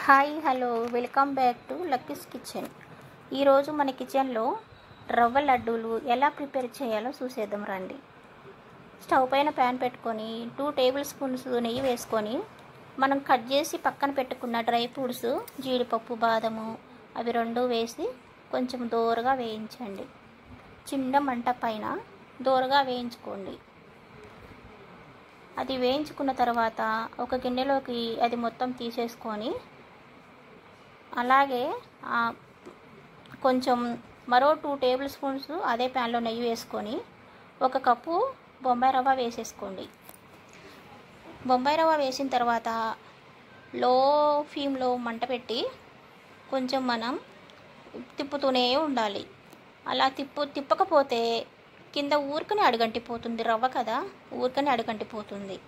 Hi hello welcome back to Lucky's kitchen. ఈరోజు మన కిచెన్లో రవ్వ లడ్డూలు ఎలా ప్రిపేర్ చేయాలో చూసేద్దాం రండి. స్టవ్ పైన ప్యాన్ పెట్టుకొని 2 టేబుల్ స్పూన్స్ నెయ్యి వేసుకొని మనం కట్ చేసి పక్కన పెట్టుకున్న డ్రై ఫ్రూట్స్ జీడిపప్పు బాదము అవి రెండు వేసి కొంచెం దోరగా వేయించండి. చిన్న మంట పైన దోరగా వేయించుకోండి. అది వేయించుకున్న తర్వాత ఒక గిన్నెలోకి అది మొత్తం తీసేసుకొని అలాగే కొంచెం మరో 2 టేబుల్ స్పూన్స్ అదే ప్యాన్లో నెయ్యి వేసుకొని 1 కప్పు బొంబాయి రవ్వ వేసేసుకోండి. బొంబాయి రవ్వ వేసిన తర్వాత లో ఫ్లేమ్లో మంట పెట్టి కొంచెం మనం తిప్పుతూనే ఉండాలి. అలా తిప్పకపోతే కింద ఊరికనే అడుగంటిపోతుంది, రవ్వ కదా ఊరికనే అడుగంటిపోతుంది,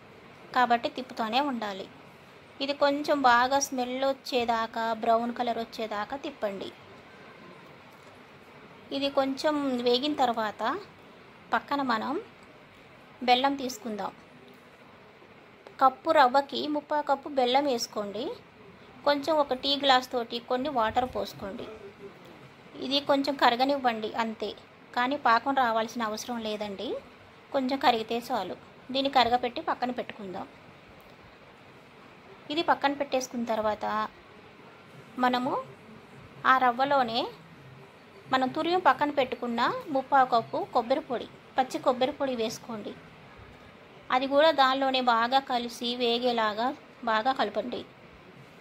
కాబట్టి తిప్పుతూనే ఉండాలి. ఇది కొంచెం బాగా స్మెల్ వచ్చేదాకా బ్రౌన్ కలర్ వచ్చేదాకా తిప్పండి. ఇది కొంచెం వేగిన తర్వాత పక్కన మనం బెల్లం తీసుకుందాం. కప్పు రవ్వకి 3/4 కప్పు బెల్లం వేసుకోండి. కొంచెం 1 టీ గ్లాస్ తోటి కొన్ని వాటర్ పోసుకోండి. ఇది కొంచెం కరగనివ్వండి అంతే, కానీ పాకం రావాల్సిన అవసరం లేదండి. కొంచెం కరిగితే చాలు. దీన్ని కరగపెట్టి పక్కన పెట్టుకుందాం. ఇది పక్కన పెట్టేసుకున్న తర్వాత మనము ఆ రవ్వలోనే మనం తురిమి పక్కన పెట్టుకున్న 3/4 కప్పు కొబ్బరి పొడి, పచ్చి కొబ్బరి పొడి వేసుకోండి. అది కూడా దానిలోనే బాగా కలిసి వేగేలాగా బాగా కలపండి.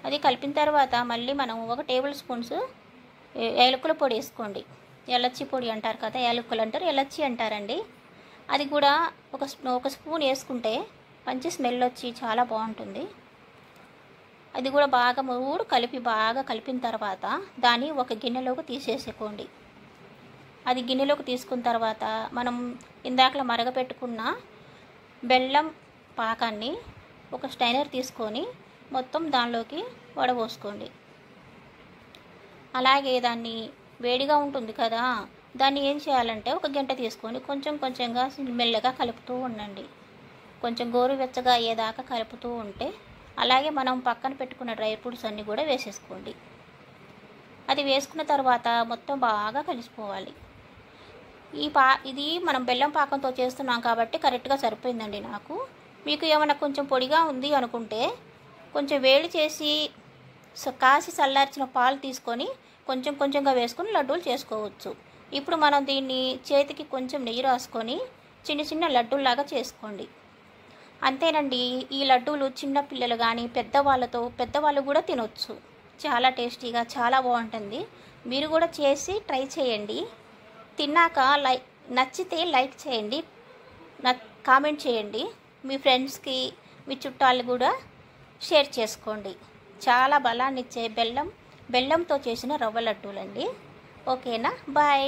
అది కలిపిన తర్వాత మళ్ళీ మనం 1 టేబుల్ స్పూన్స్ యాలకుల పొడి వేసుకోండి. ఎలచ్చి పొడి అంటారు కదా, యాలకులు అంటారు, ఎలచ్చి అంటారండి. అది కూడా ఒక స్పూన్ వేసుకుంటే మంచి స్మెల్ వచ్చి చాలా బాగుంటుంది. అది కూడా బాగా బాగా కలిపిన తర్వాత దాన్ని ఒక గిన్నెలోకి తీసేసుకోండి. అది గిన్నెలోకి తీసుకున్న తర్వాత మనం ఇందాకలా మరగపెట్టుకున్న బెల్లం పాకాన్ని ఒక స్టైనర్ తీసుకొని మొత్తం దానిలోకి వడపోసుకోండి. అలాగే దాన్ని వేడిగా ఉంటుంది కదా, దాన్ని ఏం చేయాలంటే 1 గంట తీసుకొని కొంచెం కొంచెంగా మెల్లగా కలుపుతూ ఉండండి. కొంచెం గోరువెచ్చగా అయ్యేదాకా కలుపుతూ ఉంటే అలాగే మనం పక్కన పెట్టుకున్న డ్రై ఫ్రూట్స్ అన్నీ కూడా వేసేసుకోండి. అది వేసుకున్న తర్వాత మొత్తం బాగా కలిసిపోవాలి. ఇది మనం బెల్లం పాకంతో చేస్తున్నాం కాబట్టి కరెక్ట్గా సరిపోయిందండి నాకు. మీకు ఏమైనా కొంచెం పొడిగా ఉంది అనుకుంటే కొంచెం వేడి చేసి కాసి చల్లార్చిన పాలు తీసుకొని కొంచెం కొంచెంగా వేసుకొని లడ్డూలు చేసుకోవచ్చు. ఇప్పుడు మనం దీన్ని చేతికి కొంచెం నెయ్యి రాసుకొని చిన్న చిన్న లడ్డూల్లాగా చేసుకోండి. అంతేనండి. ఈ లడ్డూలు చిన్న పిల్లలు కానీ పెద్దవాళ్ళు కూడా తినొచ్చు. చాలా టేస్టీగా చాలా బాగుంటుంది. మీరు కూడా చేసి ట్రై చేయండి. తిన్నాక నచ్చితే లైక్ చేయండి, కామెంట్ చేయండి. మీ ఫ్రెండ్స్కి మీ చుట్టాలు కూడా షేర్ చేసుకోండి. చాలా బలాన్నిచ్చే బెల్లంతో చేసిన రవ్వ లడ్డూలండి. ఓకేనా, బాయ్.